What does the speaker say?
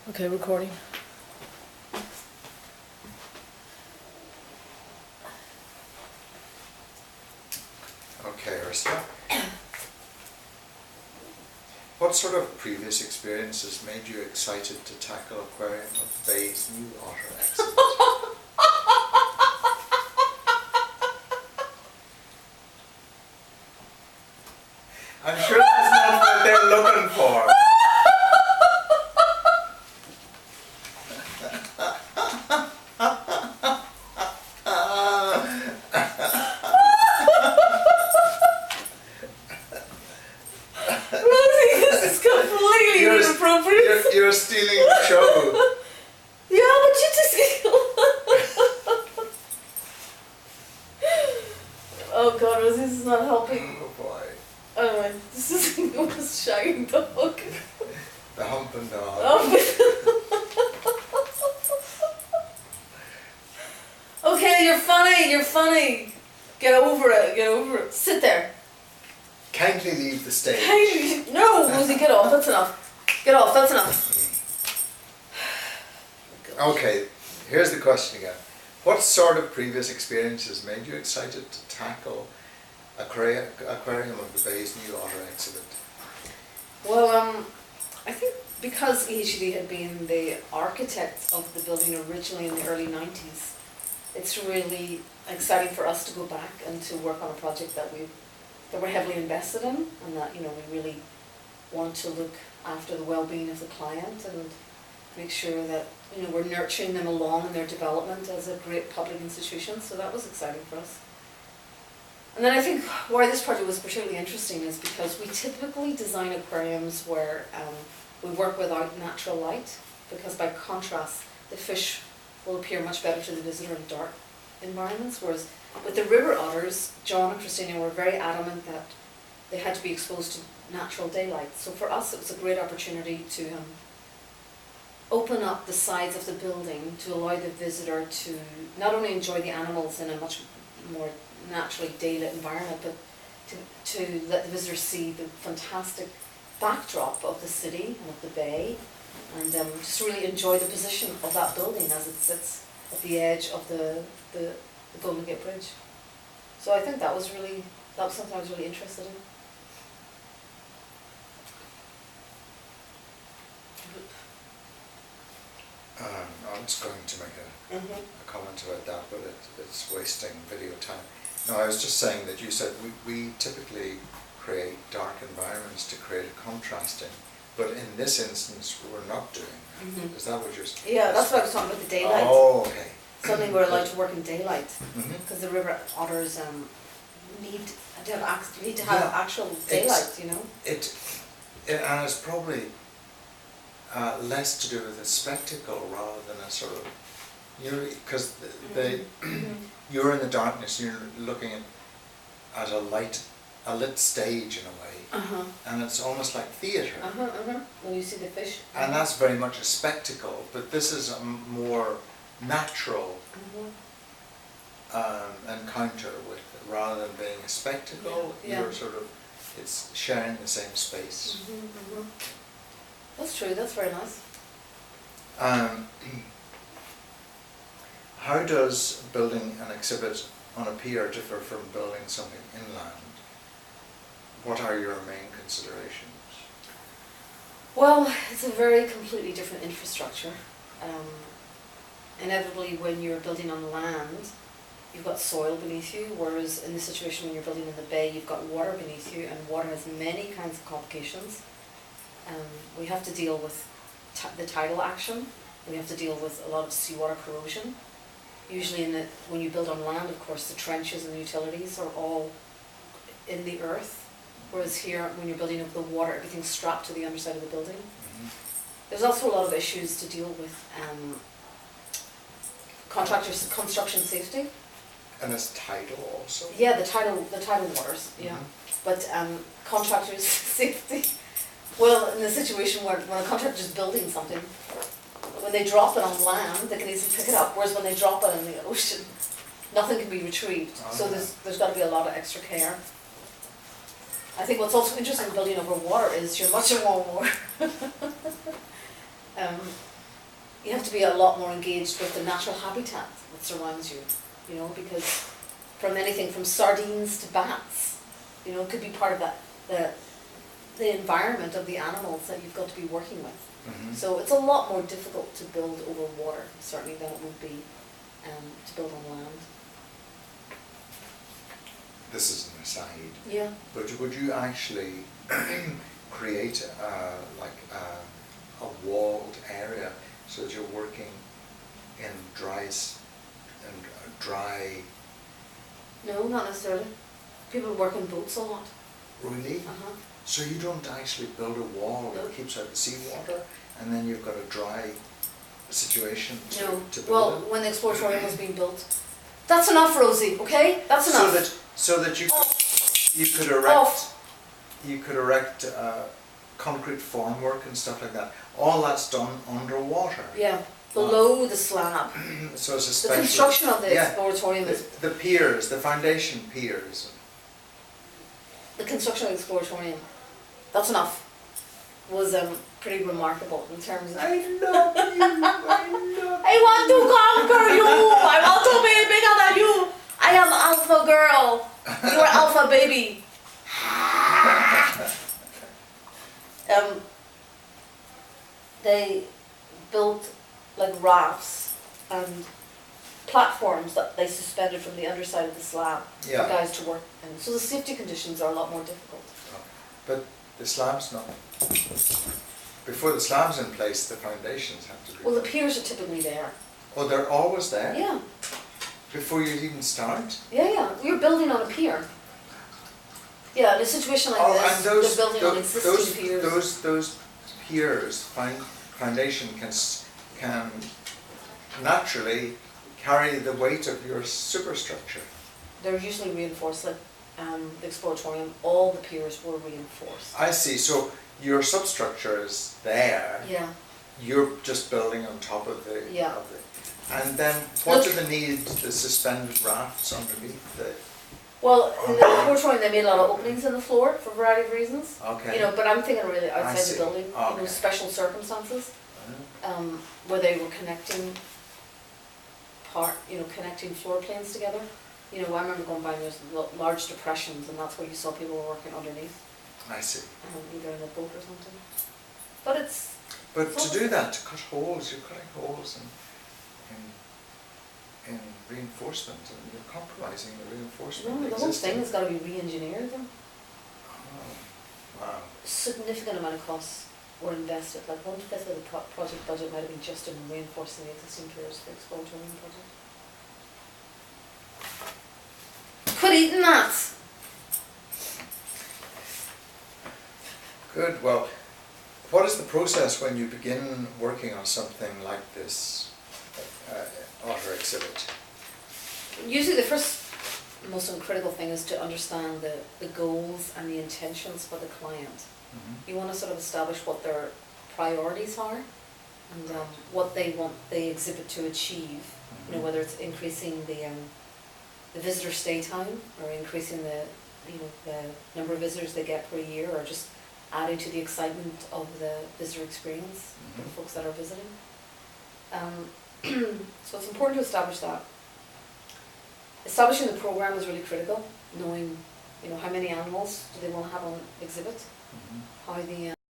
Okay, recording. Okay, Ursula. What sort of previous experiences made you excited to tackle Aquarium of the Bay's new otter exhibit? I'm sure that's not what they're looking for. Rosie, this is completely inappropriate. You're stealing the show. Yeah, but you just. Oh God, Rosie, this is not helping. Oh boy. Anyway, this is the most shaggy dog. The humping dog. Okay, you're funny, you're funny. Get over it, get over it. Sit there. Kindly leave the stage. Hey, no, Rosie, get off, that's enough. Get off, that's enough. Okay, here's the question again. What sort of previous experiences made you excited to tackle Aquarium of the Bay's new otter exhibit? Well, I think because EHD had been the architect of the building originally in the early 90s, it's really exciting for us to go back and to work on a project that we're heavily invested in, and that we really want to look after the well-being of the client and make sure that we're nurturing them along in their development as a great public institution. So that was exciting for us. And then I think why this project was particularly interesting is because we typically design aquariums where we work without natural light, because by contrast the fish will appear much better to the visitor in dark environments, whereas with the river otters, John and Christina were very adamant that they had to be exposed to natural daylight. So for us it was a great opportunity to open up the sides of the building to allow the visitor to not only enjoy the animals in a much more naturally daylit environment, but to let the visitor see the fantastic backdrop of the city and of the bay, and just really enjoy the position of that building as it sits at the edge of the Golden Gate Bridge. So I think that was something I was really interested in. I was going to make a comment about that, but it's wasting video time. No, I was just saying that you said we typically create dark environments to create a contrasting, but in this instance we're not doing that. Is that what you're saying? Yeah, that's what I was talking about, the daylight. Oh, okay. Suddenly we're allowed to work in daylight, because the river otters need to have actual daylight, And it's probably less to do with a spectacle rather than a sort of, because you're in the darkness, you're looking at a lit stage in a way, and it's almost like theatre. When you see the fish. And that's very much a spectacle, but this is a more natural encounter with it, rather than being a spectacle. You're sort of, it's sharing the same space. That's true, that's very nice. How does building an exhibit on a pier differ from building something inland? What are your main considerations? Well, it's a very completely different infrastructure. Inevitably when you're building on land, you've got soil beneath you, whereas in the situation when you're building in the bay, you've got water beneath you, and water has many kinds of complications. We have to deal with the tidal action. We have to deal with a lot of seawater corrosion. Usually when you build on land, of course, the trenches and the utilities are all in the earth, whereas here, when you're building over the water, everything's strapped to the underside of the building. There's also a lot of issues to deal with. Contractors' construction safety. And it's tidal also? Yeah, the tidal waters, But contractors' safety. Well, in the situation where when a contractor is building something, when they drop it on land, they can easily pick it up, whereas when they drop it in the ocean, nothing can be retrieved. So there's got to be a lot of extra care. I think what's also interesting in building over water is you're much more you have to be a lot more engaged with the natural habitat that surrounds you, you know, because from anything from sardines to bats, you know, it could be part of the environment of the animals that you've got to be working with. Mhm. So it's a lot more difficult to build over water, certainly, than it would be to build on land. This is an aside, Yeah. but would you actually create like a walled area so that you're working in dry? No, not necessarily. People work in boats a lot. Really? Uh-huh. So you don't actually build a wall No. that keeps out the seawater, and then you've got a dry situation to, No. to build Well, in? when the exploratorium was being built. That's enough, Rosie, okay? That's enough. So that you could erect Off. concrete formwork and stuff like that. All that's done underwater. Yeah, below the slab. So it's a The special. construction of the Yeah. exploratorium is, The piers, the foundation piers. the construction of the exploratorium, that's enough, was pretty remarkable in terms of... I love you. I want to conquer you! I want to be bigger than you! I am alpha girl! You are alpha baby! They built like rafts and platforms that they suspended from the underside of the slab Yeah. for guys to work in. So the safety conditions are a lot more difficult. But the slab's not. Before the slab's in place, the foundations have to be. Well, the piers are typically there. Oh, they're always there? Yeah, Before you even start? yeah. We're building on a pier. Yeah, in a situation like Oh, this, and those, they're building on existing piers. those piers, foundation can naturally carry the weight of your superstructure. They're usually reinforced, like the exploratorium, all the piers were reinforced. I see, so your substructure is there, Yeah. you're just building on top of the... Yeah. And then what do they need, the suspended rafts underneath the... Well, in the exploratorium they made a lot of openings in the floor for a variety of reasons. Okay. You know, but I'm thinking really I outside see. the building, you know, Okay. special circumstances, Uh, where they were connecting connecting floor planes together. You know, I remember going by and there's large depressions and that's where you saw people were working underneath, I see. either in a boat or something. But it's, But to do that, to cut holes, you're cutting holes in reinforcement, and you're compromising the reinforcement. the whole thing has got to be re-engineered. Oh, wow. Significant amount of costs were invested, like 1/5 of the project budget might have been just in reinforcing the existing piers for the exploratorium project. Quit eating that! Good. Well, what is the process when you begin working on something like this otter exhibit? Usually the first most critical thing is to understand the goals and the intentions for the client. Mm-hmm. You want to sort of establish what their priorities are and what they want the exhibit to achieve. You know, whether it's increasing the visitor stay time or increasing the number of visitors they get per year, or just adding to the excitement of the visitor experience for the folks that are visiting. So it's important to establish that. Establishing the program is really critical, knowing how many animals do they want to have on exhibit, how the